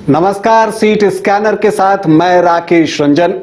नमस्कार। Seat scanner के साथ मैं राकेश रंजन।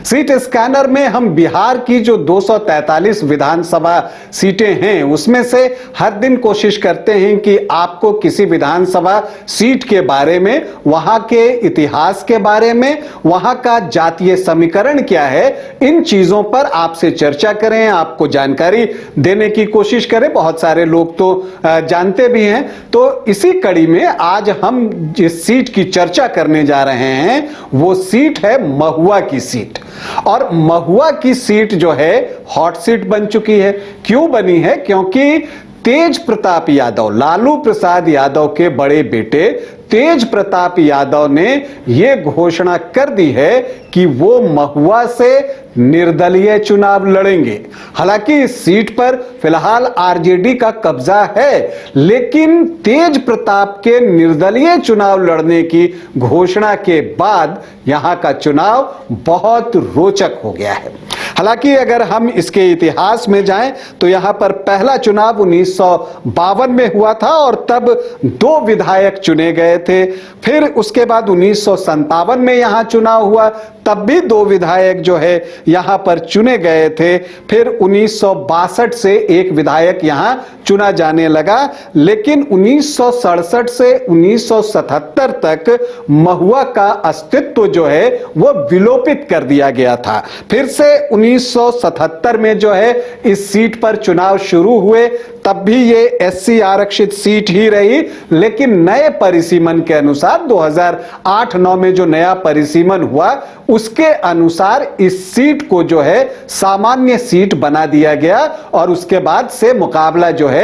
सीट स्कैनर में हम बिहार की जो 243 विधानसभा सीटें हैं उसमें से हर दिन कोशिश करते हैं कि आपको किसी विधानसभा सीट के बारे में, वहां के इतिहास के बारे में, वहां का जातीय समीकरण क्या है, इन चीजों पर आपसे चर्चा करें, आपको जानकारी देने की कोशिश करें। बहुत सारे लोग तो जानते भी हैं। तो इसी कड़ी में आज हम जिस सीट की चर्चा करने जा रहे हैं वो सीट है महुआ की सीट। और महुआ की सीट जो है हॉट सीट बन चुकी है। क्यों बनी है? क्योंकि तेज प्रताप यादव, लालू प्रसाद यादव के बड़े बेटे तेज प्रताप यादव ने यह घोषणा कर दी है कि वो महुआ से निर्दलीय चुनाव लड़ेंगे। हालांकि इस सीट पर फिलहाल आरजेडी का कब्जा है, लेकिन तेज प्रताप के निर्दलीय चुनाव लड़ने की घोषणा के बाद यहां का चुनाव बहुत रोचक हो गया है। हालांकि अगर हम इसके इतिहास में जाएं तो यहां पर पहला चुनाव 1952 में हुआ था और तब 2 विधायक चुने गए थे। फिर उसके बाद 1957 में यहां चुनाव हुआ, तब भी 2 विधायक जो है यहां पर चुने गए थे। फिर 1962 से एक विधायक यहां चुना जाने लगा, लेकिन 1967 से 1977 तक महुआ का अस्तित्व जो है वो विलोपित कर दिया गया था। फिर से 1977 में जो है इस सीट पर चुनाव शुरू हुए, तब भी ये एससी आरक्षित सीट ही रही, लेकिन नए परिसीमन के अनुसार 2008-9 में जो नया परिसीमन हुआ उसके अनुसार इस सीट को जो है सामान्य सीट बना दिया गया और उसके बाद से मुकाबला जो है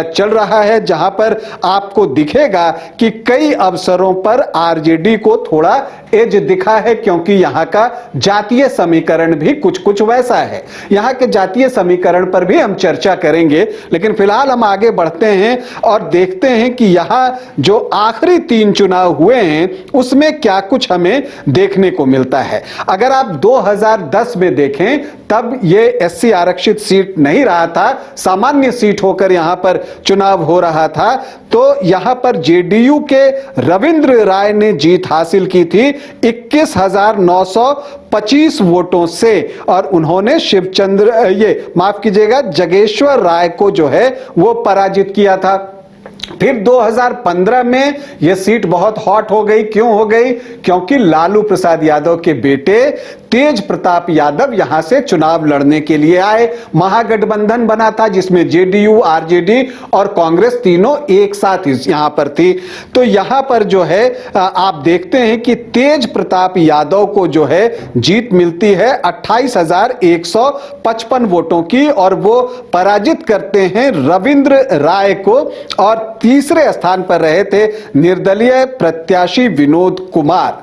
चल रहा है, जहां पर आपको दिखेगा कि कई अवसरों पर आरजेडी को थोड़ा एज दिखा है, क्योंकि यहां का जातीय समीकरण भी कुछ कुछ वैसा है। यहां के जातीय समीकरण पर भी हम चर्चा करेंगे, लेकिन फिलहाल हम आगे बढ़ते हैं और देखते हैं कि यहां जो आखिरी 3 चुनाव हुए हैं उसमें क्या कुछ हमें देखने को मिलता है। अगर आप 2010 में देखें तब ये एससी आरक्षित सीट नहीं रहा था, सामान्य सीट होकर यहां पर चुनाव हो रहा था। तो यहां पर जेडीयू के रविंद्र राय ने जीत हासिल की थी 21,925 वोटों से, और उन्होंने जगेश्वर राय को जो है वो पराजित किया था। फिर 2015 में यह सीट बहुत हॉट हो गई। क्यों हो गई? क्योंकि लालू प्रसाद यादव के बेटे तेज प्रताप यादव यहां से चुनाव लड़ने के लिए आए। महागठबंधन बना था जिसमें जेडीयू, आरजेडी और कांग्रेस तीनों एक साथ यहां पर थी। तो यहां पर जो है आप देखते हैं कि तेज प्रताप यादव को जो है जीत मिलती है 28,155 वोटों की, और वो पराजित करते हैं रविंद्र राय को। और तीसरे स्थान पर रहे थे निर्दलीय प्रत्याशी विनोद कुमार।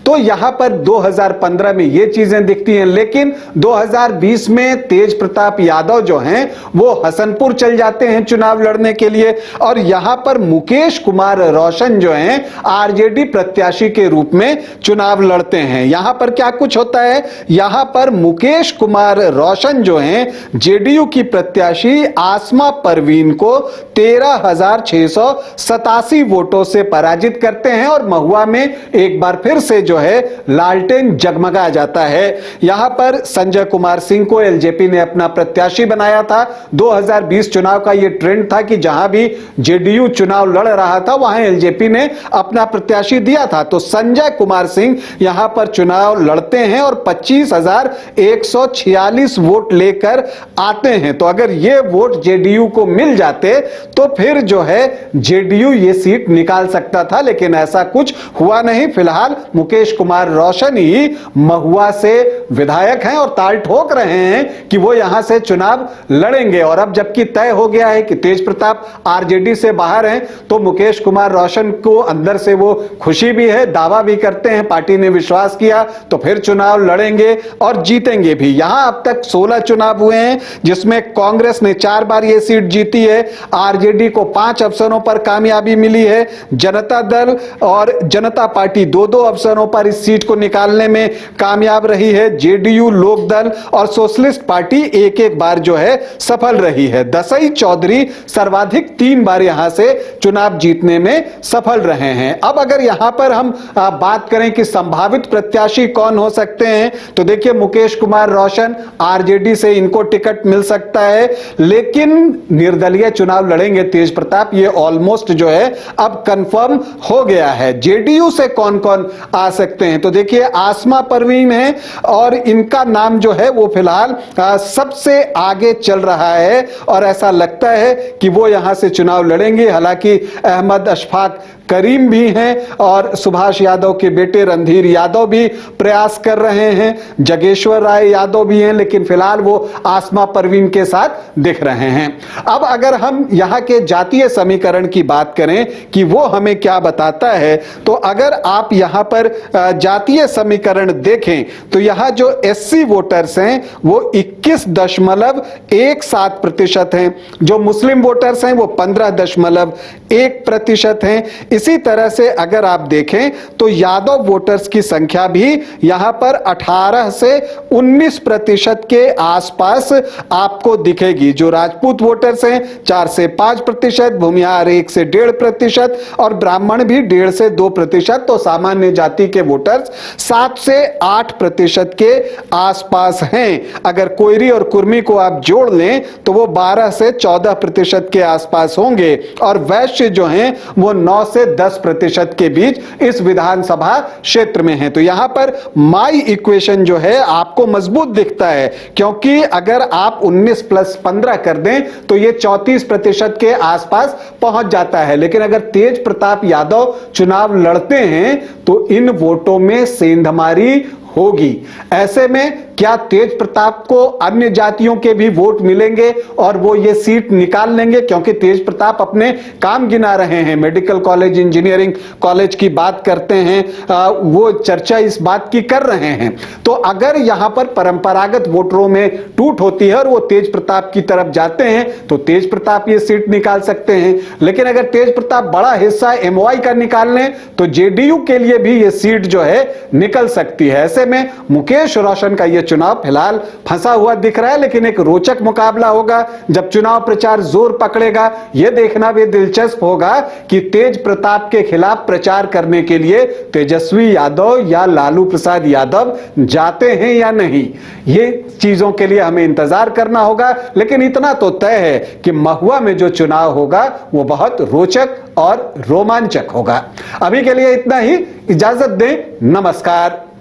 तो यहां पर 2015 में ये चीजें दिखती हैं, लेकिन 2020 में तेज प्रताप यादव जो हैं वो हसनपुर चल जाते हैं चुनाव लड़ने के लिए, और यहां पर मुकेश कुमार रोशन जो हैं आरजेडी प्रत्याशी के रूप में चुनाव लड़ते हैं। यहां पर क्या कुछ होता है? यहां पर मुकेश कुमार रोशन जो हैं जेडीयू की प्रत्याशी आसमा परवीन को 13,687 वोटों से पराजित करते हैं, और महुआ में एक बार फिर से जो है लालटेन जगमगा जाता है। यहां पर संजय कुमार सिंह को एलजेपी ने अपना प्रत्याशी बनाया था। 2020 चुनाव का यह ट्रेंड था कि जहां भी जेडीयू चुनाव लड़ रहा था वहां एलजेपी ने अपना प्रत्याशी दिया था। तो संजय कुमार सिंह यहां पर चुनाव लड़ते हैं और 25,146 वोट लेकर आते हैं। तो अगर ये वोट जेडीयू को मिल जाते तो फिर जो है जेडीयू ये सीट निकाल सकता था, लेकिन ऐसा कुछ हुआ नहीं। फिलहाल मुकेश कुमार रोशन ही महुआ से विधायक हैं और ताल ठोक रहे हैं कि वो यहां से चुनाव लड़ेंगे। और अब जबकि तय हो गया है कि तेज प्रताप आरजेडी से बाहर हैं, तो मुकेश कुमार रोशन को अंदर से वो खुशी भी है, दावा भी करते हैं पार्टी ने विश्वास किया तो फिर चुनाव लड़ेंगे और जीतेंगे भी। यहां अब तक 16 चुनाव हुए हैं जिसमें कांग्रेस ने 4 बार ये सीट जीती है, आरजेडी को 5 अवसरों पर कामयाबी मिली है। जनता दल और जनता पार्टी 2-2 अवसरों पर इस सीट को निकालने में कामयाब रही है। जेडीयू, लोकदल और सोशलिस्ट पार्टी एक-एक बार जो है सफल रही है। दसई चौधरी सर्वाधिक 3 बार यहां से चुनाव जीतने में सफल रहे हैं। अब अगर यहां पर हम बात करें कि संभावित प्रत्याशी कौन हो सकते हैं, तो देखिए मुकेश कुमार रोशन आरजेडी से इनको टिकट मिल सकता है, लेकिन निर्दलीय चुनाव लड़ेंगे तेज प्रताप, ये ऑलमोस्ट जो है अब कंफर्म हो गया है। जेडीयू से कौन कौन आ सकते हैं, तो देखिए आसमा परवीन है और इनका नाम जो है वो फिलहाल सबसे आगे चल रहा है और ऐसा लगता है कि वो यहां से चुनाव लड़ेंगे। हालांकि अहमद अशफाक करीम भी हैं और सुभाष यादव के बेटे रणधीर यादव भी प्रयास कर रहे हैं, जगेश्वर राय यादव भी हैं, लेकिन फिलहाल वो आसमा परवीन के साथ दिख रहे हैं। अब अगर हम यहां के जातीय समीकरण की बात करें कि वो हमें क्या बताता है, तो अगर आप यहां पर जातीय समीकरण देखें तो यहां जो एससी वोटर्स हैं वो 21.17% हैं, जो मुस्लिम वोटर्स हैं वो 15.1% हैं। इसी तरह से अगर आप देखें तो यादव वोटर्स की संख्या भी यहां पर 18 से 19% के आसपास आपको दिखेगी। जो राजपूत वोटर्स हैं 4 से 5%, भूमिहार 1 से 1.5% और ब्राह्मण भी 1.5 से 2%, तो सामान्य जाति के वोटर्स 7 से 8% के आसपास हैं। अगर कोयरी और कुर्मी को आप जोड़ लें तो वो 12 से 14% के आसपास होंगे और वैश्य जो हैं वो 9 से 10% के बीच इस विधानसभा क्षेत्र में है। तो यहां पर माई इक्वेशन जो है आपको मजबूत दिखता है, क्योंकि अगर आप 19 + 15 कर दें तो ये 34% के आसपास पहुंच जाता है। लेकिन अगर तेज प्रताप यादव चुनाव लड़ते हैं तो इन वोटों में सेंधमारी होगी। ऐसे में क्या तेज प्रताप को अन्य जातियों के भी वोट मिलेंगे और वो ये सीट निकाल लेंगे, क्योंकि तेज प्रताप अपने काम गिना रहे हैं, मेडिकल कॉलेज, इंजीनियरिंग कॉलेज की बात करते हैं, वो चर्चा इस बात की कर रहे हैं। तो अगर यहां पर परंपरागत वोटरों में टूट होती है और वो तेज प्रताप की तरफ जाते हैं तो तेज प्रताप ये सीट निकाल सकते हैं। लेकिन अगर तेज प्रताप बड़ा हिस्सा एमवाई का निकाल लें तो जेडीयू के लिए भी ये सीट जो है निकल सकती है। ऐसे में मुकेश रोशन का ये चुनाव फिलहाल फंसा हुआ दिख रहा है, लेकिन एक रोचक मुकाबला होगा जब चुनाव प्रचार जोर पकड़ेगा। यह देखना भी दिलचस्प होगा कि तेज प्रताप के खिलाफ प्रचार करने के लिए तेजस्वी यादव या लालू प्रसाद यादव जाते हैं या नहीं। ये चीजों के लिए हमें इंतजार करना होगा, लेकिन इतना तो तय है कि महुआ में जो चुनाव होगा वो बहुत रोचक और रोमांचक होगा। अभी के लिए इतना ही, इजाजत दें, नमस्कार।